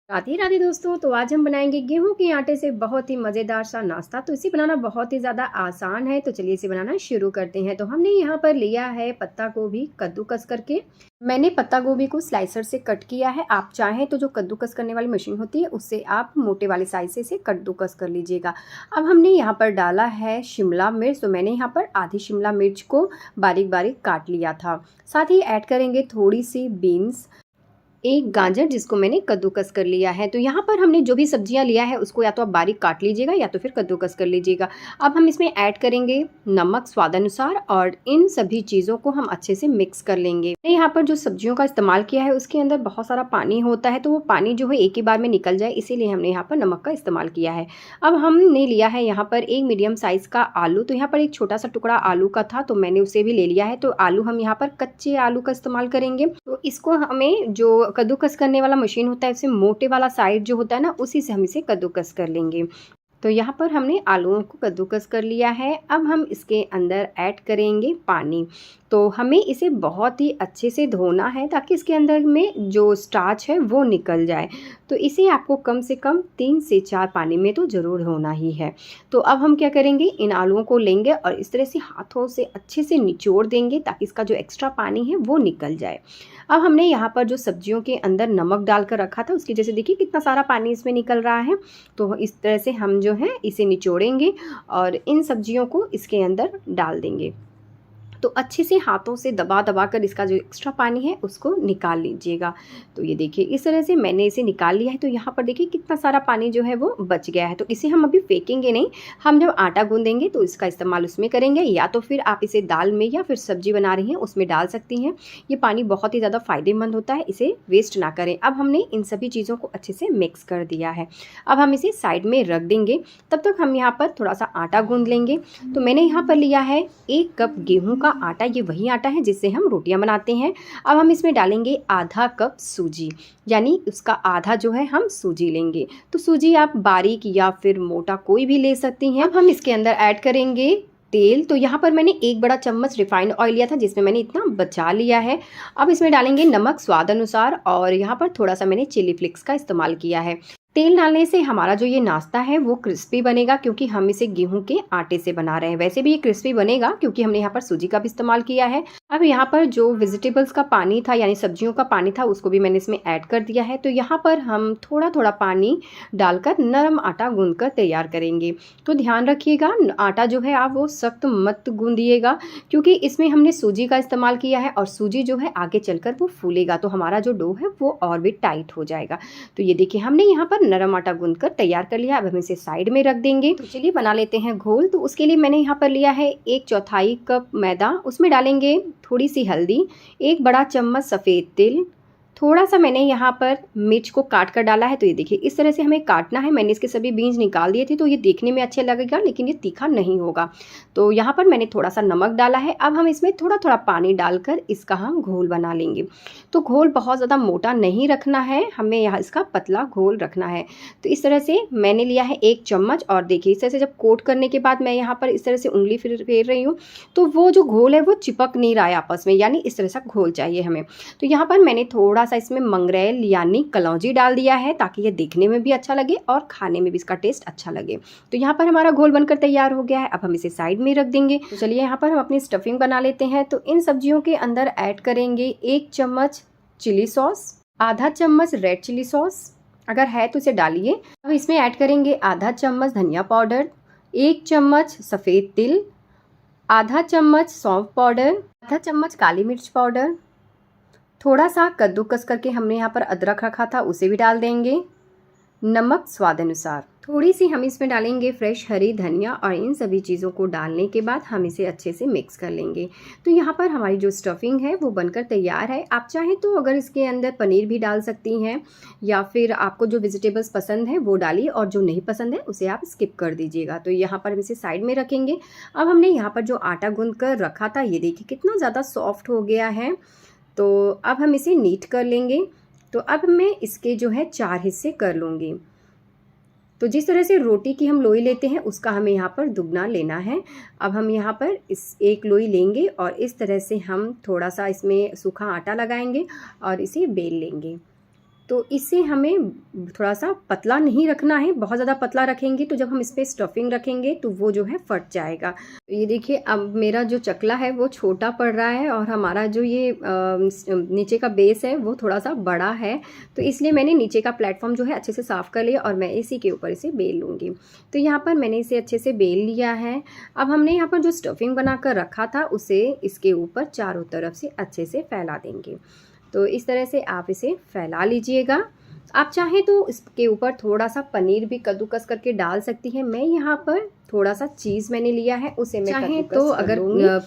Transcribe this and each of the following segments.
राधे राधे दोस्तों। तो आज हम बनाएंगे गेहूं के आटे से बहुत ही मज़ेदार सा नाश्ता। तो इसे बनाना बहुत ही ज़्यादा आसान है। तो चलिए इसे बनाना शुरू करते हैं। तो हमने यहाँ पर लिया है पत्ता गोभी कद्दूकस करके। मैंने पत्ता गोभी को स्लाइसर से कट किया है। आप चाहें तो जो कद्दूकस करने वाली मशीन होती है उससे आप मोटे वाले साइज से इसे कद्दूकस कर लीजिएगा। अब हमने यहाँ पर डाला है शिमला मिर्च। तो मैंने यहाँ पर आधी शिमला मिर्च को बारीक बारीक काट लिया था। साथ ही ऐड करेंगे थोड़ी सी बीन्स, एक गाजर जिसको मैंने कद्दूकस कर लिया है। तो यहाँ पर हमने जो भी सब्जियाँ लिया है उसको या तो आप बारीक काट लीजिएगा या तो फिर कद्दूकस कर लीजिएगा। अब हम इसमें ऐड करेंगे नमक स्वादानुसार और इन सभी चीज़ों को हम अच्छे से मिक्स कर लेंगे। मैंने यहाँ पर जो सब्जियों का इस्तेमाल किया है उसके अंदर बहुत सारा पानी होता है, तो वो पानी जो है एक ही बार में निकल जाए इसीलिए हमने यहाँ पर नमक का इस्तेमाल किया है। अब हमने लिया है यहाँ पर एक मीडियम साइज़ का आलू। तो यहाँ पर एक छोटा सा टुकड़ा आलू का था तो मैंने उसे भी ले लिया है। तो आलू हम यहाँ पर कच्चे आलू का इस्तेमाल करेंगे। तो इसको हमें जो कद्दूकस करने वाला मशीन होता है उससे मोटे वाला साइड जो होता है ना उसी से हम इसे कद्दूकस कर लेंगे। तो यहाँ पर हमने आलूओं को कद्दूकस कर लिया है। अब हम इसके अंदर ऐड करेंगे पानी। तो हमें इसे बहुत ही अच्छे से धोना है ताकि इसके अंदर में जो स्टार्च है वो निकल जाए। तो इसे आपको कम से कम 3 से 4 पानी में तो ज़रूर धोना ही है। तो अब हम क्या करेंगे, इन आलूओं को लेंगे और इस तरह से हाथों से अच्छे से निचोड़ देंगे ताकि इसका जो एक्स्ट्रा पानी है वो निकल जाए। अब हमने यहाँ पर जो सब्जियों के अंदर नमक डालकर रखा था उसकी जैसे देखिए कितना सारा पानी इसमें निकल रहा है। तो इस तरह से हम जो है इसे निचोड़ेंगे और इन सब्जियों को इसके अंदर डाल देंगे। तो अच्छे से हाथों से दबा दबा कर इसका जो एक्स्ट्रा पानी है उसको निकाल लीजिएगा। तो ये देखिए इस तरह से मैंने इसे निकाल लिया है। तो यहाँ पर देखिए कितना सारा पानी जो है वो बच गया है। तो इसे हम अभी फेंकेंगे नहीं, हम जब आटा गूंदेंगे तो इसका इस्तेमाल उसमें करेंगे, या तो फिर आप इसे दाल में या फिर सब्जी बना रही हैं उसमें डाल सकती हैं। ये पानी बहुत ही ज़्यादा फ़ायदेमंद होता है, इसे वेस्ट ना करें। अब हमने इन सभी चीज़ों को अच्छे से मिक्स कर दिया है। अब हम इसे साइड में रख देंगे। तब तक हम यहाँ पर थोड़ा सा आटा गूंद लेंगे। तो मैंने यहाँ पर लिया है 1 कप गेहूँ का आटा। ये वही आटा है जिससे हम रोटियां बनाते हैं। अब हम इसमें डालेंगे आधा कप सूजी, यानी उसका आधा जो है हम सूजी लेंगे। तो सूजी आप बारीक या फिर मोटा कोई भी ले सकती हैं। अब हम इसके अंदर ऐड करेंगे तेल। तो यहाँ पर मैंने 1 बड़ा चम्मच रिफाइंड ऑयल लिया था जिसमें मैंने इतना बचा लिया है। अब इसमें डालेंगे नमक स्वाद अनुसार और यहाँ पर थोड़ा सा मैंने चिली फ्लेक्स का इस्तेमाल किया है। तेल डालने से हमारा जो ये नाश्ता है वो क्रिस्पी बनेगा क्योंकि हम इसे गेहूं के आटे से बना रहे हैं। वैसे भी ये क्रिस्पी बनेगा क्योंकि हमने यहाँ पर सूजी का भी इस्तेमाल किया है। अब यहाँ पर जो वेजिटेबल्स का पानी था यानी सब्जियों का पानी था उसको भी मैंने इसमें ऐड कर दिया है। तो यहाँ पर हम थोड़ा थोड़ा पानी डालकर नरम आटा गूंद कर तैयार करेंगे। तो ध्यान रखिएगा आटा जो है आप वो सख्त मत गूंदिएगा क्योंकि इसमें हमने सूजी का इस्तेमाल किया है और सूजी जो है आगे चलकर वो फूलेगा तो हमारा जो डो है वो और भी टाइट हो जाएगा। तो ये देखिए हमने यहाँ पर नरम आटा गूंद कर तैयार कर लिया। अब हम इसे साइड में रख देंगे। तो चलिए बना लेते हैं घोल। तो उसके लिए मैंने यहाँ पर लिया है 1/4 कप मैदा। उसमें डालेंगे थोड़ी सी हल्दी, 1 बड़ा चम्मच सफ़ेद तिल, थोड़ा सा मैंने यहाँ पर मिर्च को काट कर डाला है। तो ये देखिए इस तरह से हमें काटना है। मैंने इसके सभी बीज निकाल दिए थे तो ये देखने में अच्छे लगेगा लेकिन ये तीखा नहीं होगा। तो यहाँ पर मैंने थोड़ा सा नमक डाला है। अब हम इसमें थोड़ा थोड़ा पानी डालकर इसका हम घोल बना लेंगे। तो घोल बहुत ज़्यादा मोटा नहीं रखना है, हमें यहाँ इसका पतला घोल रखना है। तो इस तरह से मैंने लिया है 1 चम्मच और देखिए इस तरह से जब कोट करने के बाद मैं यहाँ पर इस तरह से उंगली फेर रही हूँ तो वो जो घोल है वो चिपक नहीं रहा है आपस में, यानी इस तरह से घोल चाहिए हमें। तो यहाँ पर मैंने थोड़ा सा इसमें मंगरेल यानी कलौंजी डाल दिया है ताकि ये देखने में भी अच्छा लगे और खाने में भी इसका टेस्ट अच्छा लगे। तो यहाँ पर हमारा घोल बनकर तैयार हो गया है। अब हम इसे साइड में रख देंगे। तो चलिए यहाँ पर हम अपनी स्टफिंग बना लेते हैं। तो इन सब्जियों के अंदर ऐड करेंगे 1 चम्मच चिली सॉस, आधा चम्मच रेड चिली सॉस, अगर है तो इसे डालिए। अब इसमें ऐड करेंगे आधा चम्मच धनिया पाउडर, 1 चम्मच सफ़ेद तिल, आधा चम्मच सौंफ पाउडर, आधा चम्मच काली मिर्च पाउडर, थोड़ा सा कद्दूकस करके हमने यहाँ पर अदरक रखा था उसे भी डाल देंगे, नमक स्वाद अनुसार, थोड़ी सी हम इसमें डालेंगे फ्रेश हरी धनिया और इन सभी चीज़ों को डालने के बाद हम इसे अच्छे से मिक्स कर लेंगे। तो यहाँ पर हमारी जो स्टफिंग है वो बनकर तैयार है। आप चाहें तो अगर इसके अंदर पनीर भी डाल सकती हैं या फिर आपको जो वेजिटेबल्स पसंद है वो डालिए और जो नहीं पसंद है उसे आप स्किप कर दीजिएगा। तो यहाँ पर हम इसे साइड में रखेंगे। अब हमने यहाँ पर जो आटा गूंद कर रखा था ये देखिए कितना ज़्यादा सॉफ्ट हो गया है। तो अब हम इसे नीट कर लेंगे। तो अब मैं इसके जो है 4 हिस्से कर लूँगी। तो जिस तरह से रोटी की हम लोई लेते हैं उसका हमें यहाँ पर दुगना लेना है। अब हम यहाँ पर इस एक लोई लेंगे और इस तरह से हम थोड़ा सा इसमें सूखा आटा लगाएंगे और इसे बेल लेंगे। तो इसे हमें थोड़ा-सा पतला नहीं रखना है, बहुत ज़्यादा पतला रखेंगे तो जब हम इस पे स्टफिंग रखेंगे तो वो जो है फट जाएगा। तो ये देखिए अब मेरा जो चकला है वो छोटा पड़ रहा है और हमारा जो ये नीचे का बेस है वो थोड़ा-सा बड़ा है। तो इसलिए मैंने नीचे का प्लेटफ़ॉर्म जो है अच्छे से साफ़ कर लिया और मैं इसी के ऊपर इसे बेल लूँगी। तो यहाँ पर मैंने इसे अच्छे से बेल लिया है। अब हमने यहाँ पर जो स्टफिंग बना कर रखा था उसे इसके ऊपर चारों तरफ से अच्छे से फैला देंगे। तो इस तरह से आप इसे फैला लीजिएगा। आप चाहें तो इसके ऊपर थोड़ा-सा पनीर भी कद्दूकस करके डाल सकती हैं। मैं यहाँ पर थोड़ा-सा चीज़ मैंने लिया है, उसे मैं चाहें तो अगर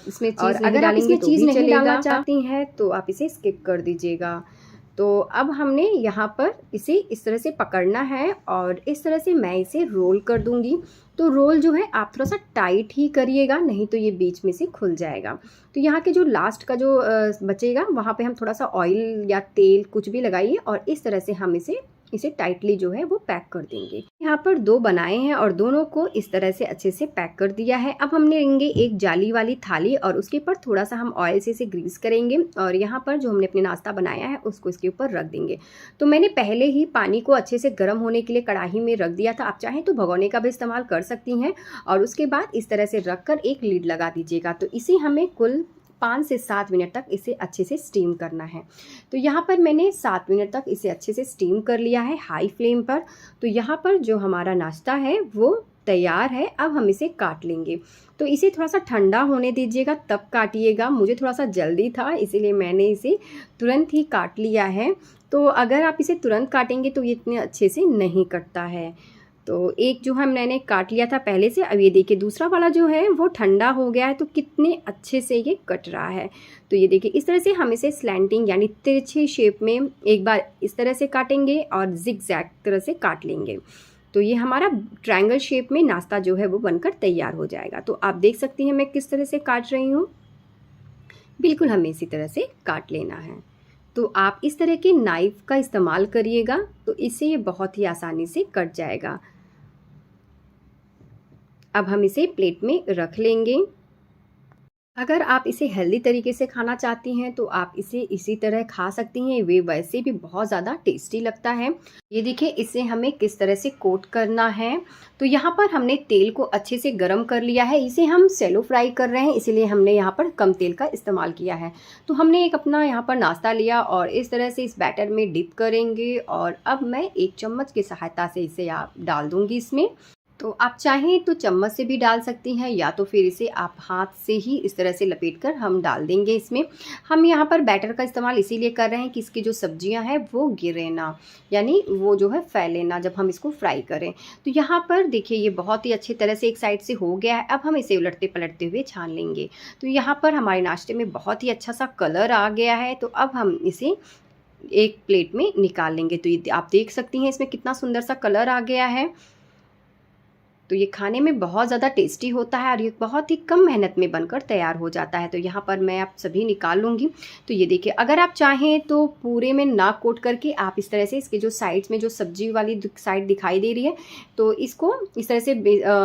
इसमें चीज़ नहीं डालेंगी तो भी चलेगा। डालना चाहती हैं तो आप इसे स्किप कर दीजिएगा। तो अब हमने यहाँ पर इसे इस तरह से पकड़ना है और इस तरह से मैं इसे रोल कर दूँगी। तो रोल जो है आप थोड़ा-सा टाइट ही करिएगा, नहीं तो ये बीच में से खुल जाएगा। तो यहाँ के जो लास्ट का जो बचेगा वहाँ पे हम थोड़ा-सा ऑयल या तेल कुछ भी लगाइए और इस तरह से हम इसे टाइटली जो है वो पैक कर देंगे। यहाँ पर 2 बनाए हैं और दोनों को इस तरह से अच्छे से पैक कर दिया है। अब हमने लेंगे एक जाली वाली थाली और उसके ऊपर थोड़ा-सा हम ऑयल से इसे ग्रीस करेंगे और यहाँ पर जो हमने अपने नाश्ता बनाया है उसको इसके ऊपर रख देंगे। तो मैंने पहले ही पानी को अच्छे से गर्म होने के लिए कढ़ाई में रख दिया था। आप चाहें तो भगोने का भी इस्तेमाल कर सकती हैं और उसके बाद इस तरह से रख कर एक लिड लगा दीजिएगा। तो इसे हमें कुल 5 से 7 मिनट तक इसे अच्छे से स्टीम करना है। तो यहाँ पर मैंने 7 मिनट तक इसे अच्छे से स्टीम कर लिया है हाई फ्लेम पर। तो यहाँ पर जो हमारा नाश्ता है वो तैयार है। अब हम इसे काट लेंगे। तो इसे थोड़ा-सा ठंडा होने दीजिएगा तब काटिएगा। मुझे थोड़ा-सा जल्दी था इसीलिए मैंने इसे तुरंत ही काट लिया है। तो अगर आप इसे तुरंत काटेंगे तो ये इतने अच्छे से नहीं कटता है। तो एक जो है मैंने काट लिया था पहले से, अब ये देखिए दूसरा वाला जो है वो ठंडा हो गया है तो कितने अच्छे से ये कट रहा है। तो ये देखिए इस तरह से हम इसे स्लैंटिंग यानी तिरछे शेप में एक बार इस तरह से काटेंगे और ज़िगज़ैग तरह से काट लेंगे। तो ये हमारा ट्रायंगल शेप में नाश्ता जो है वो बनकर तैयार हो जाएगा। तो आप देख सकती हैं मैं किस तरह से काट रही हूँ। बिल्कुल हमें इसी तरह से काट लेना है। तो आप इस तरह के नाइफ़ का इस्तेमाल करिएगा तो इससे ये बहुत ही आसानी से कट जाएगा। अब हम इसे प्लेट में रख लेंगे। अगर आप इसे हेल्दी तरीके से खाना चाहती हैं तो आप इसे इसी तरह खा सकती हैं। वे वैसे भी बहुत ज़्यादा टेस्टी लगता है। ये देखिए इसे हमें किस तरह से कोट करना है। तो यहाँ पर हमने तेल को अच्छे से गर्म कर लिया है। इसे हम शैलो फ्राई कर रहे हैं इसीलिए हमने यहाँ पर कम तेल का इस्तेमाल किया है। तो हमने एक अपना यहाँ पर नाश्ता लिया और इस तरह से इस बैटर में डिप करेंगे और अब मैं एक चम्मच की सहायता से इसे आप डाल दूँगी इसमें। तो आप चाहें तो चम्मच से भी डाल सकती हैं या तो फिर इसे आप हाथ से ही इस तरह से लपेटकर हम डाल देंगे इसमें। हम यहाँ पर बैटर का इस्तेमाल इसीलिए कर रहे हैं कि इसकी जो सब्जियां हैं वो गिरे ना, यानी वो जो है फैले ना जब हम इसको फ्राई करें। तो यहाँ पर देखिए ये बहुत ही अच्छी तरह से एक साइड से हो गया है। अब हम इसे उलटते पलटते हुए छान लेंगे। तो यहाँ पर हमारे नाश्ते में बहुत ही अच्छा सा कलर आ गया है। तो अब हम इसे एक प्लेट में निकाल लेंगे। तो ये आप देख सकती हैं इसमें कितना सुंदर सा कलर आ गया है। तो ये खाने में बहुत ज़्यादा टेस्टी होता है और ये बहुत ही कम मेहनत में बनकर तैयार हो जाता है। तो यहाँ पर मैं आप सभी निकाल लूँगी। तो ये देखिए अगर आप चाहें तो पूरे में ना कोट करके आप इस तरह से इसके जो साइड्स में जो सब्जी वाली साइड दिखाई दे रही है तो इसको इस तरह से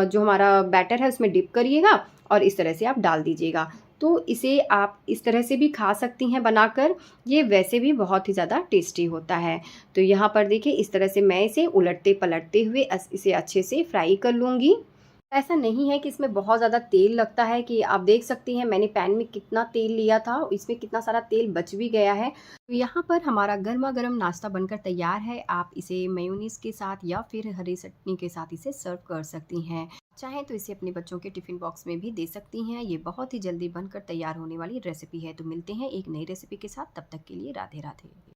जो हमारा बैटर है उसमें डिप करिएगा और इस तरह से आप डाल दीजिएगा। तो इसे आप इस तरह से भी खा सकती हैं बनाकर। ये वैसे भी बहुत ही ज़्यादा टेस्टी होता है। तो यहाँ पर देखिए इस तरह से मैं इसे उलटते पलटते हुए इसे अच्छे से फ्राई कर लूँगी। ऐसा नहीं है कि इसमें बहुत ज़्यादा तेल लगता है, कि आप देख सकती हैं मैंने पैन में कितना तेल लिया था, इसमें कितना सारा तेल बच भी गया है। तो यहाँ पर हमारा गर्मा गर्म नाश्ता बनकर तैयार है। आप इसे मेयोनीज़ के साथ या फिर हरी चटनी के साथ इसे सर्व कर सकती हैं। चाहें तो इसे अपने बच्चों के टिफ़िन बॉक्स में भी दे सकती हैं। ये बहुत ही जल्दी बनकर तैयार होने वाली रेसिपी है। तो मिलते हैं एक नई रेसिपी के साथ, तब तक के लिए राधे राधे।